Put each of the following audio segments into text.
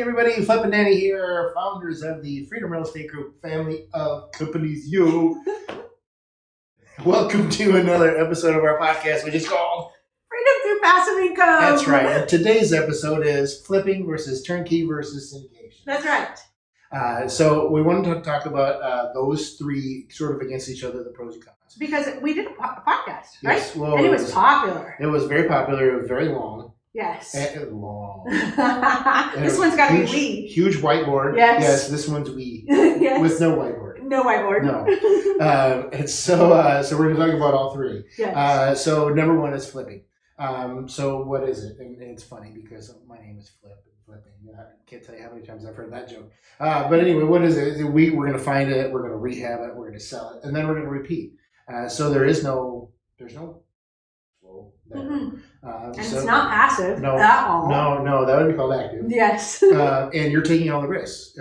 everybody, Flip and Dani here, founders of the Freedom Real Estate Group family of companies. Welcome to another episode of our podcast, which is called Freedom Through Passive Income. That's right. And today's episode is flipping versus turnkey versus syndication. That's right. So we wanted to talk about those three sort of against each other, the pros and cons. Because we did a podcast, right? Yes, well, and it was popular. It was very popular. It was very long. Yes. And long. This one's got to be we. Huge whiteboard. Yes. This one's we. Yes. With no whiteboard. No whiteboard. No. And so we're going to talk about all three. Yes. So number one is flipping. So what is it? And it's funny because my name is Flip. Flipping. I can't tell you how many times I've heard that joke. But anyway, what is it? We're going to find it. We're going to rehab it. We're going to sell it. And then we're going to repeat. So there's no flow there. Mm-hmm. And it's not passive at all. No, that would be called active. Yes. And you're taking all the risks,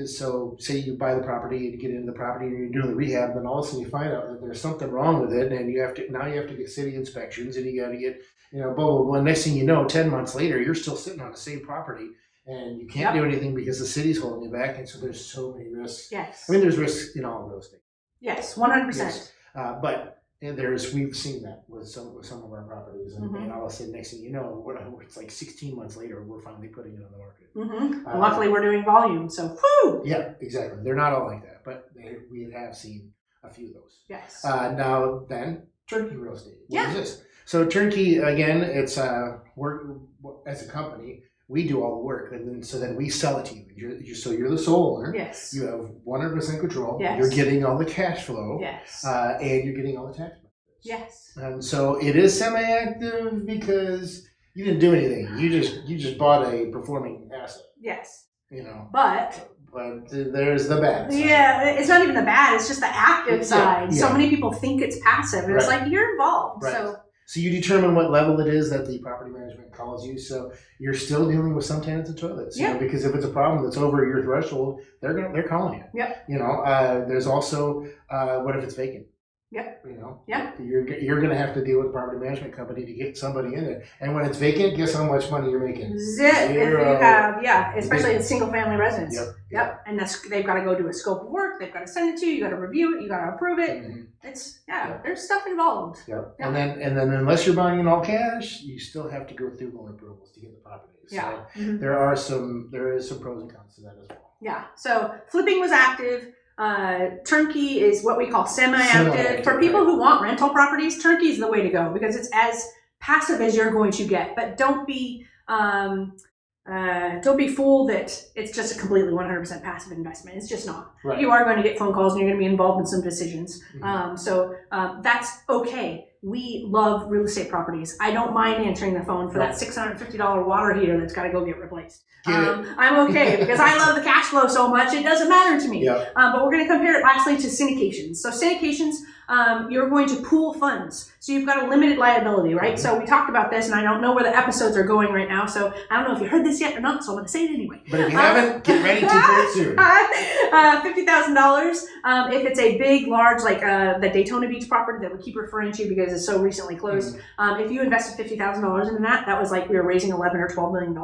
so say you buy the property and you get into the property and you're doing the rehab, then all of a sudden you find out that there's something wrong with it, and you have to get city inspections, and you got to get, blah, blah, blah. Next thing you know, 10 months later, you're still sitting on the same property and you can't do anything because the city's holding you back. And so there's so many risks. Yes. I mean, there's risks in all real estate. Yes, 100%. Yes. But we've seen that with some of our properties, and all of a sudden, next thing you know, it's like 16 months later, we're finally putting it on the market. Mm-hmm. Luckily, we're doing volume, so whoo! Yeah, exactly. They're not all like that, but we have seen a few of those. Yes. Now then, turnkey real estate. What is this? So turnkey, again, it's we're as a company, we do all the work, and then we sell it to you. So you're the sole owner. Yes. You have 100% control. Yes. You're getting all the cash flow. Yes. And you're getting all the tax benefits. Yes. And so it is semi-active because you didn't do anything. You just bought a performing asset. Yes. But there's the bad side. Yeah, it's not even the bad. It's just the active side. Yeah. So many people think it's passive, and it's like you're involved. Right. So you determine what level it is that the property management calls you. So you're still dealing with some tenants and toilets. Because if it's a problem that's over your threshold, they're calling you. Yep. There's also what if it's vacant? Yep. Yep. You're going to have to deal with a property management company to get somebody in there. And when it's vacant, guess how much money you're making? Zip. If you have, especially in single family residence. Yep. And they've got to go do a scope of work. They've got to send it to you. You got to review it. You got to approve it. Mm-hmm. There's stuff involved. Yep. And then unless you're buying in all cash, you still have to go through loan approvals to get the property. So there is some pros and cons to that as well. Yeah. So flipping was active. Turnkey is what we call semi-active. For people who want rental properties, turnkey is the way to go because it's as passive as you're going to get. But don't be fooled that it's just a completely 100% passive investment. It's just not. Right. You are going to get phone calls and you're going to be involved in some decisions. Mm-hmm. That's okay. We love real estate properties. I don't mind answering the phone for that $650 water heater that's got to go get replaced. I'm okay because I love the cash flow so much, it doesn't matter to me. Yep. But we're going to compare it lastly to syndications. So syndications, you're going to pool funds. So you've got a limited liability, right? Mm-hmm. So we talked about this, and I don't know where the episodes are going right now. So I don't know if you heard this yet or not, so I'm going to say it anyway. But if you haven't, get ready to very soon. $50,000. If it's a big, large, like the Daytona Beach property that we keep referring to because it's so recently closed. Mm-hmm. If you invested $50,000 in that was like we were raising $11 or $12 million.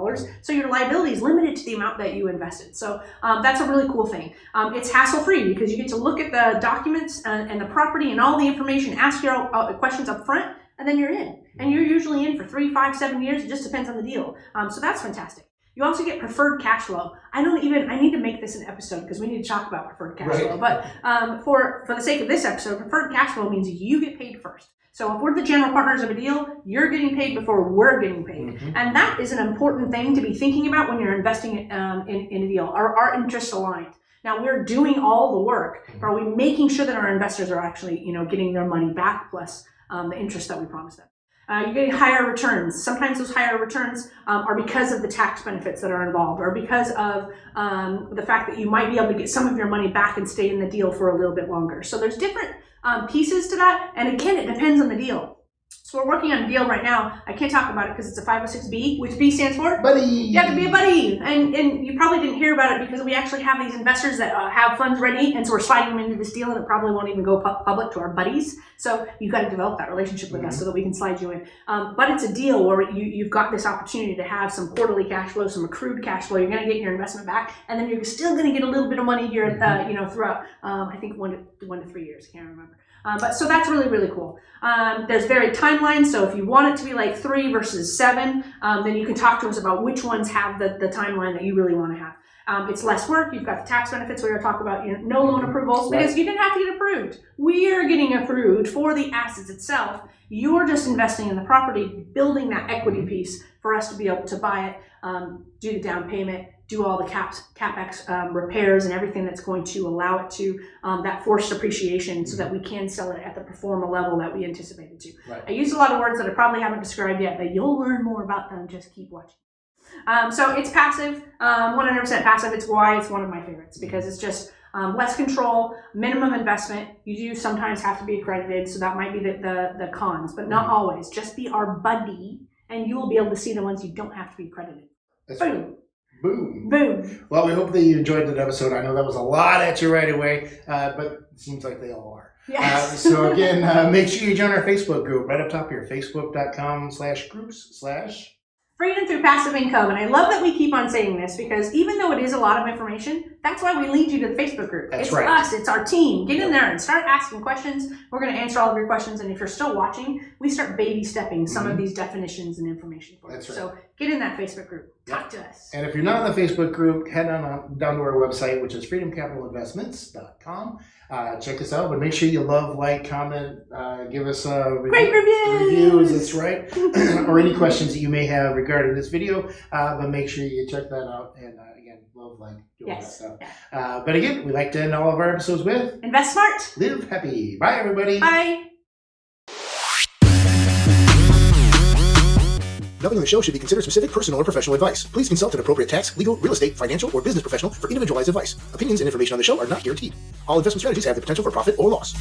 So your liability is limited to the amount that you invested. So that's a really cool thing. It's hassle-free because you get to look at the documents and the property and all the information, ask your questions up front, and then you're in. And you're usually in for 3, 5, 7 years. It just depends on the deal. So that's fantastic. You also get preferred cash flow. I need to make this an episode because we need to talk about preferred cash flow. But for the sake of this episode, preferred cash flow means you get paid first. So if we're the general partners of a deal, you're getting paid before we're getting paid. Mm-hmm. And that is an important thing to be thinking about when you're investing in a deal. Are our interests aligned? Now, we're doing all the work. But are we making sure that our investors are actually getting their money back plus the interest that we promised them? You're getting higher returns. Sometimes those higher returns are because of the tax benefits that are involved or because of the fact that you might be able to get some of your money back and stay in the deal for a little bit longer. So there's different pieces to that. And again, it depends on the deal. So we're working on a deal right now. I can't talk about it because it's a 506B, which B stands for? Buddy! You have to be a buddy. And you probably didn't hear about it because we actually have these investors that have funds ready, and so we're sliding them into this deal, and it probably won't even go public to our buddies. So you've got to develop that relationship with us so that we can slide you in. But it's a deal where you've got this opportunity to have some quarterly cash flow, some accrued cash flow. You're going to get your investment back, and then you're still going to get a little bit of money here at throughout, I think 1 to 3 years. I can't remember. But so that's really, really cool. There's varied timelines. So if you want it to be like 3 versus 7, then you can talk to us about which ones have the timeline that you really want to have. It's less work. You've got the tax benefits. We're going to talk about no loan approvals because you didn't have to get approved. We are getting approved for the assets itself. You're just investing in the property, building that equity piece for us to be able to buy it, do the down payment, do all the capex repairs and everything that's going to allow it to that forced appreciation so that we can sell it at the pro forma level that we anticipated to. Right. I used a lot of words that I probably haven't described yet, but you'll learn more about them. Just keep watching. So it's passive, 100% passive. It's why it's one of my favorites because it's just less control, minimum investment. You do sometimes have to be accredited, so that might be the cons, but not always. Just be our buddy, and you will be able to see the ones you don't have to be accredited. That's Boom. right. Boom. Boom. Well, we hope that you enjoyed that episode. I know that was a lot at you right away, but it seems like they all are. Yes. So again, make sure you join our Facebook group right up top here, facebook.com/groups/ Freedom through passive income. And I love that we keep on saying this because even though it is a lot of information, that's why we lead you to the Facebook group. That's it's right. us. It's our team. Get in there and start asking questions. We're going to answer all of your questions. And if you're still watching, we start baby stepping some of these definitions and information for you. That's right. So get in that Facebook group. Talk to us. And if you're not on the Facebook group, head on down to our website, which is freedomcapitalinvestments.com. Check us out, but make sure you love, like, comment, give us Great reviews. That's right. Or any questions that you may have regarding this video. But make sure you check that out. And again, love, like, do all that stuff. Yeah. But again, we like to end all of our episodes with invest smart. Live happy. Bye, everybody. Bye. Nothing in the show should be considered specific personal or professional advice. Please consult an appropriate tax, legal, real estate, financial, or business professional for individualized advice. Opinions and information on the show are not guaranteed. All investment strategies have the potential for profit or loss.